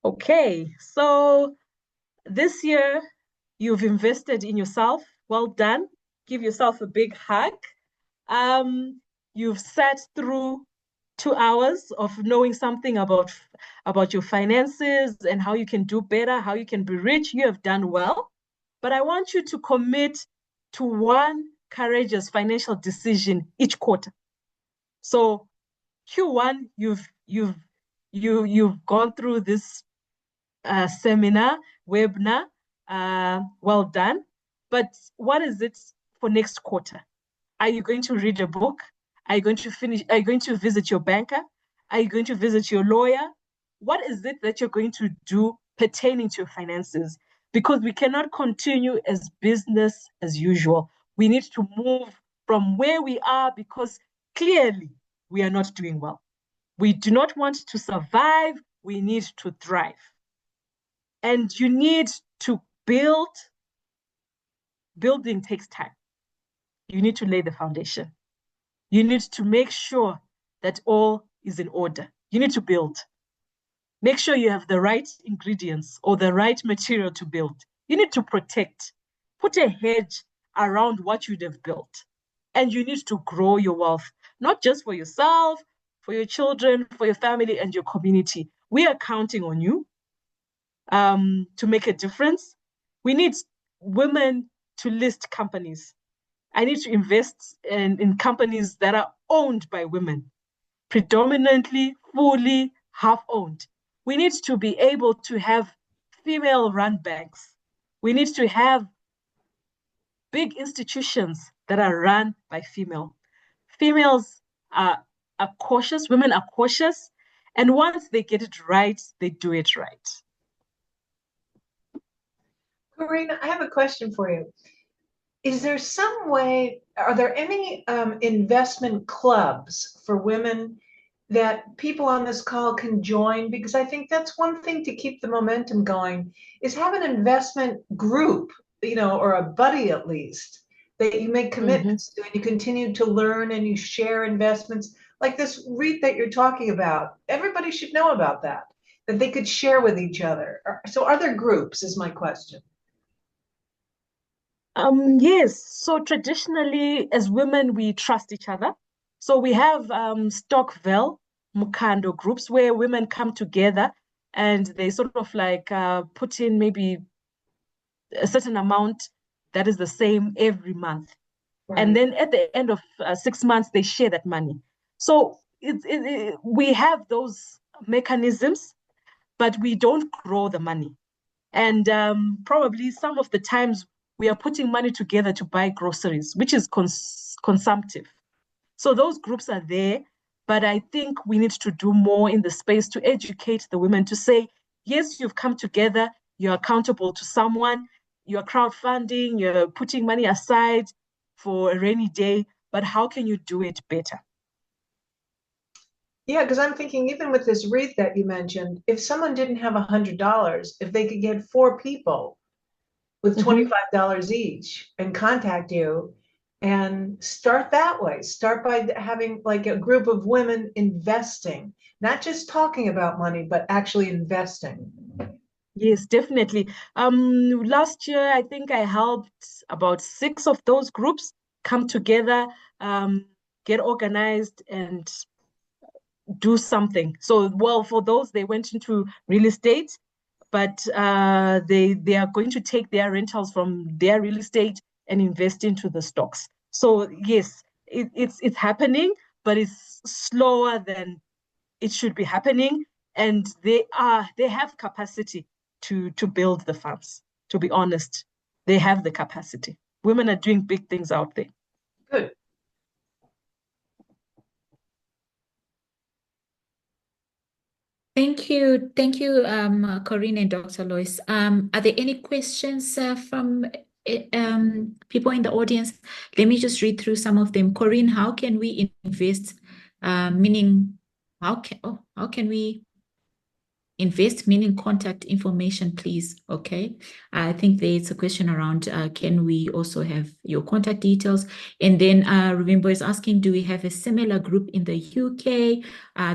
Okay, so this year you've invested in yourself. Well done. Give yourself a big hug. Um, you've sat through 2 hours of knowing something about your finances and how you can do better, how you can be rich. You have done well, but I want you to commit to one courageous financial decision each quarter. So Q1, you've gone through this seminar, webinar. Well done. But what is it for next quarter? Are you going to read a book? Are you going to finish? Are you going to visit your banker? Are you going to visit your lawyer? What is it that you're going to do pertaining to your finances? Because we cannot continue as business as usual. We need to move from where we are because clearly we are not doing well. We do not want to survive. We need to thrive. And you need to build. Building takes time. You need to lay the foundation. You need to make sure that all is in order. You need to build. Make sure you have the right ingredients or the right material to build. You need to protect. Put a hedge around what you'd have built. And you need to grow your wealth, not just for yourself, for your children, for your family, and your community. We are counting on you to make a difference. We need women to list companies. I need to invest in companies that are owned by women, predominantly, fully, half owned. We need to be able to have female run banks. We need to have big institutions that are run by female. Females are cautious, women are cautious, and once they get it right, they do it right. Karina, I have a question for you. Is there some way, are there any investment clubs for women that people on this call can join? Because I think that's one thing to keep the momentum going, is have an investment group, or a buddy at least, that you make Mm-hmm. commitments to and you continue to learn and you share investments. Like this REIT that you're talking about, everybody should know about that they could share with each other. So are there groups, is my question. Yes, so traditionally, as women, we trust each other. So we have Stockville, Mukando groups where women come together and they sort of like put in maybe a certain amount that is the same every month. And Right. then at the end of 6 months, they share that money. So we have those mechanisms, but we don't grow the money. And probably some of the times we are putting money together to buy groceries, which is consumptive. So those groups are there, but I think we need to do more in the space to educate the women to say, yes, you've come together, you're accountable to someone, you're crowdfunding, you're putting money aside for a rainy day, but how can you do it better? Yeah, because I'm thinking even with this wreath that you mentioned, if someone didn't have $100, if they could get four people with Mm-hmm. $25 each and contact you and start that way, start by having like a group of women investing, not just talking about money, but actually investing. Yes, definitely. Last year, I think I helped about 6 of those groups come together, um, get organized, and do something. So, well, for those, they went into real estate, but they are going to take their rentals from their real estate and invest into the stocks. So, yes, it's happening, but it's slower than it should be happening, and they have capacity to build the farms. To be honest, they have the capacity. Women are doing big things out there. Good. Thank you, Corinne and Dr. Lois. Are there any questions from people in the audience? Let me just read through some of them. Corinne, how can we invest? Meaning, how can we invest, meaning contact information, please. Okay. I think there's a question around can we also have your contact details? And then Ruvimbo is asking, do we have a similar group in the UK?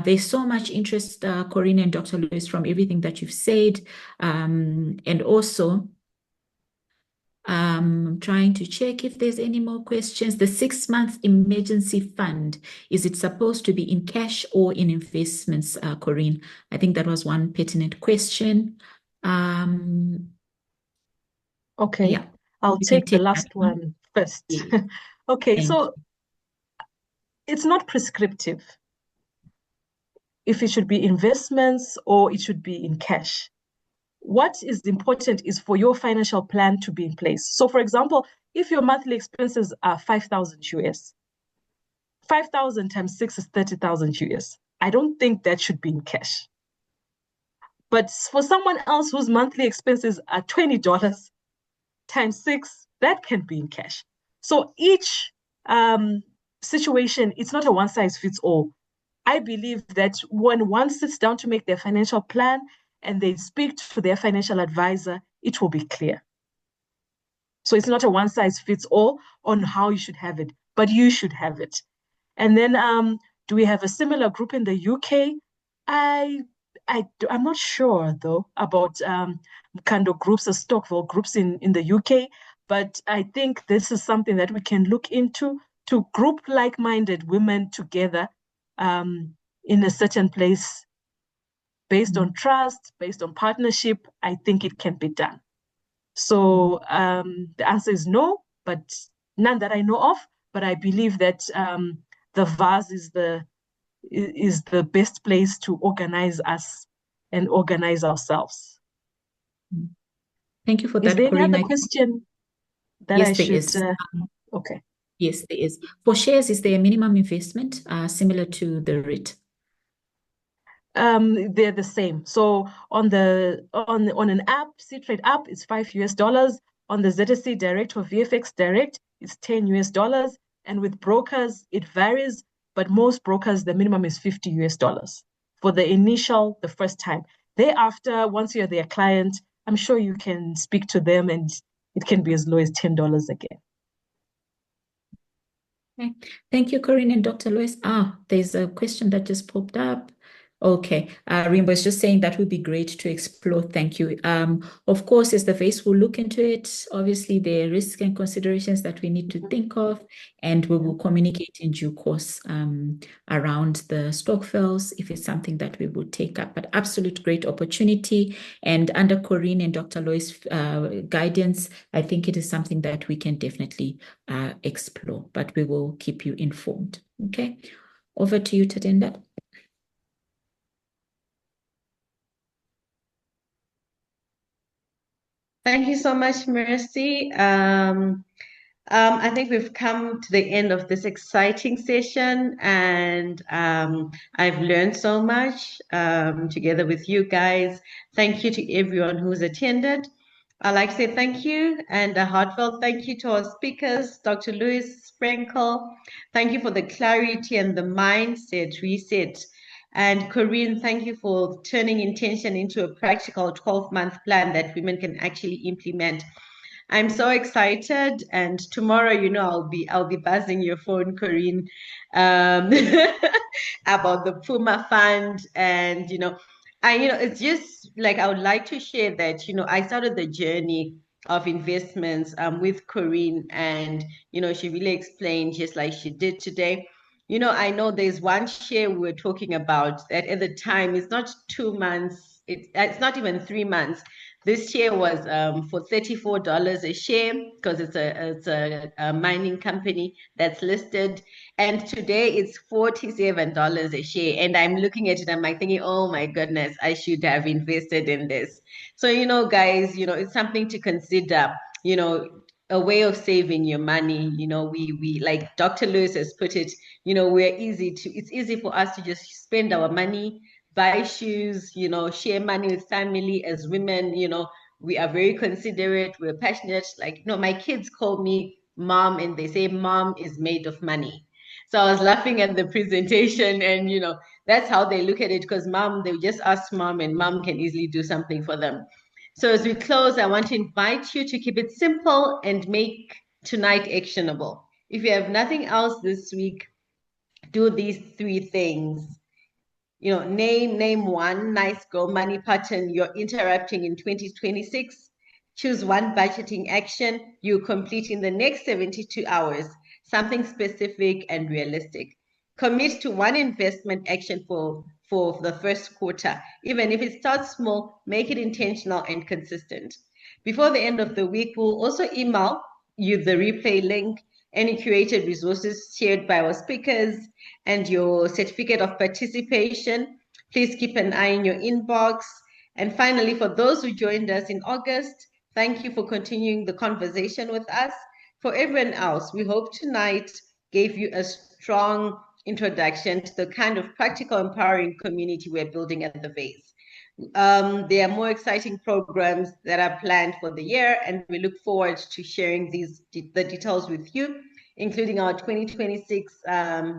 There's so much interest, Corinne and Dr. Lewis, from everything that you've said. And also, trying to check if there's any more questions. The 6-month emergency fund, is it supposed to be in cash or in investments, Corinne? I think that was one pertinent question. Okay, Yeah, I'll you can take the take that last one. one first. Yes, Okay, thank you. so it's not prescriptive if it should be investments or it should be in cash. What is important is for your financial plan to be in place. So, for example, if your monthly expenses are 5,000 US, 5,000 times 6 is 30,000 US. I don't think that should be in cash. But for someone else whose monthly expenses are $20 times 6, that can be in cash. So each situation, it's not a one size fits all. I believe that when one sits down to make their financial plan and they speak to their financial advisor, it will be clear. So it's not a one size fits all on how you should have it, but you should have it. And then, do we have a similar group in the UK? I'm not sure though about kind of groups or Stockville groups in the UK, but I think this is something that we can look into to group like-minded women together in a certain place based on trust, based on partnership. I think it can be done. So the answer is no, but none that I know of. But I believe that the VAS is the best place to organize us and organize ourselves. Thank you for Is that, there any Corinne. other question that I Yes, there should? is. Okay. Yes, there is. For shares, is there a minimum investment similar to the REIT? They're the same. So on an app, C-Trade app, it's $5 US. On the ZSC Direct or VFX Direct, it's $10 US. And with brokers, it varies, but most brokers, the minimum is $50 US for the first time. Thereafter, once you're their client, I'm sure you can speak to them and it can be as low as $10 again. Okay. Thank you, Corinne and Dr. Lois. There's a question that just popped up. Okay, Rimbo is just saying that would be great to explore. Thank you. Of course, as the VACE will look into it, obviously there are risks and considerations that we need to think of, and we will communicate in due course around the Stockfells if it's something that we will take up. But absolute great opportunity, and under Corinne and Dr. Lois' guidance, I think it is something that we can definitely explore, but we will keep you informed. Okay, over to you, Tadenda. Thank you so much, Mercy. I think we've come to the end of this exciting session, and I've learned so much together with you guys. Thank you to everyone who's attended. I'd like to say thank you and a heartfelt thank you to our speakers, Dr. Louis Sprinkle. Thank you for the clarity and the mindset reset. And Corinne, thank you for turning intention into a practical 12-month plan that women can actually implement. I'm so excited, and tomorrow, I'll be buzzing your phone, Corinne, about the Puma Fund, and it's just like I would like to share that I started the journey of investments with Corinne, and she really explained just like she did today. I know there's one share we were talking about that at the time it's not 2 months, it's not even 3 months. This share was for $34 a share because it's a mining company that's listed. And today it's $47 a share. And I'm looking at it, I'm like thinking, oh my goodness, I should have invested in this. So, guys, it's something to consider, a way of saving your money. We like Dr. Lewis has put it, it's easy for us to just spend our money, buy shoes, share money with family. As women, we are very considerate, we're passionate. Like, my kids call me mom and they say mom is made of money. So I was laughing at the presentation, and that's how they look at it, because mom, they just ask mom, and mom can easily do something for them. So as we close, I want to invite you to keep it simple and make tonight actionable. If you have nothing else this week, do these three things. Name one nice girl money pattern you're interrupting in 2026. Choose one budgeting action you complete in the next 72 hours, something specific and realistic. Commit to one investment action for the first quarter. Even if it starts small, make it intentional and consistent. Before the end of the week, we'll also email you the replay link, any curated resources shared by our speakers, and your certificate of participation. Please keep an eye in your inbox. And finally, for those who joined us in August, thank you for continuing the conversation with us. For everyone else, we hope tonight gave you a strong introduction to the kind of practical, empowering community we're building at the Vase. There are more exciting programs that are planned for the year, and we look forward to sharing the details with you, including our 2026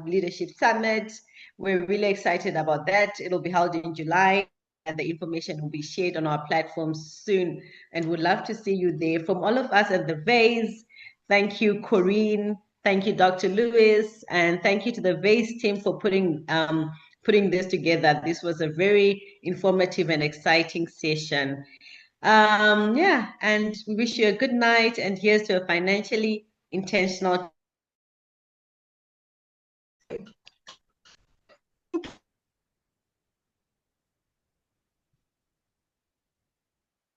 Leadership Summit. We're really excited about that. It'll be held in July, and the information will be shared on our platforms soon, and we'd love to see you there. From all of us at the Vase, thank you, Corinne. Thank you, Dr. Lewis, and thank you to the Vase team for putting this together. This was a very informative and exciting session. Yeah, and we wish you a good night, and here's to a financially intentional